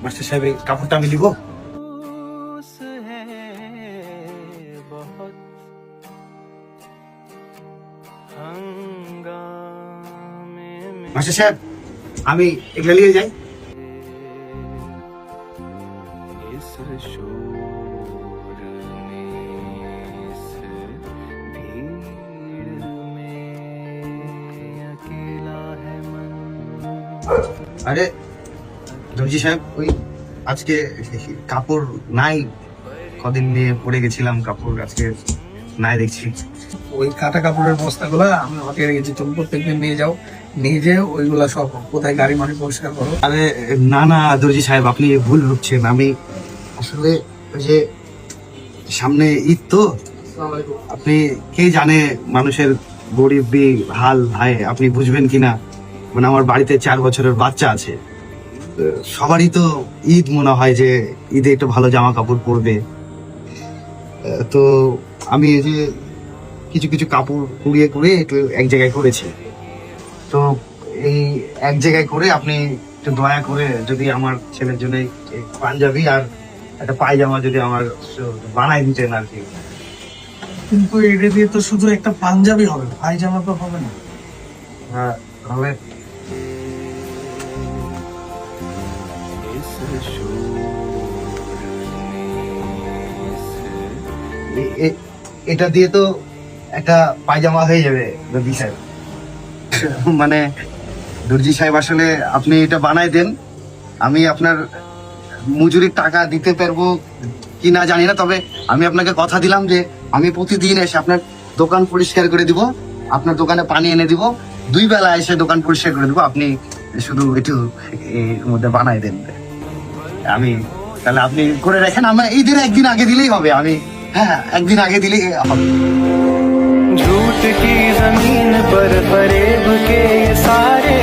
Master সাহেব এই কাপড়টা আমি দিব। মাস্টার সাহেব আমি এগুলা নিয়ে যাই। আরে দর্জি সাহেব, ওই আজকে কাপড় নাই, কদিন নিয়ে পড়ে গেছিলাম, কাপড় আজকে নাই দেখছি। ওই কাটা কাপড়ের বস্তাগুলা আমি হাতে রেখেছি, তুমি প্রত্যেকদিন নিয়ে যাও, নিয়ে যেয়ে ওইগুলা সব কোথায় গাড়ি মাটি পরিষ্কার করো। আরে না না দর্জি সাহেব, আপনি ভুল ভাবছেন। আমি আসলে ওই যে সামনে ঈদ তো, আপনি কে জানে মানুষের গরিবি হাল ভাই, আপনি বুঝবেন কিনা। মানে আমার বাড়িতে 4 বছরের বাচ্চা আছে, সবারই তো ঈদ মনে হয় যে ঈদে একটু ভালো জামা কাপড় পরবে। তো আমি এই যে কিছু কিছু কাপড় কুড়িয়ে কুড়িয়ে একটু এক জায়গায় করেছি। তো এই এক জায়গায় করে আপনি একটু দয়া করে যদি আমার ছেলের জন্য এই পাঞ্জাবি আর একটা পায়জামা যদি আমার বানাই দিতেন আর কি। কিন্তু এটা দিয়ে তো শুধু একটা পাঞ্জাবি হবে, পায়জামা তো হবে না। হ্যাঁ তাহলে এটা দিয়ে তো একটা পায়জামা হয়ে যাবে দর্জি সাহেব। মানে দর্জি সাহেব আসলে আপনি এটা বানাই দেন, আমি আপনার মজুরির টাকা দিতে পারবো কি না জানি না, তবে আমি আপনাকে কথা দিলাম যে আমি প্রতিদিন এসে আপনার দোকান পরিষ্কার করে দিব, আপনার দোকানে পানি এনে দিব, 2 বেলা এসে দোকান পরিষ্কার করে দিব, আপনি শুধু একটু এর মধ্যে বানাই দেন। আমি তাহলে আপনি করে রাখেন, আমার ঈদের একদিন আগে দিলেই হবে। আমি হ্যাঁ একদিন আগে দিলেই হবে। झूठ की जमीन पर फरेब के ये सारे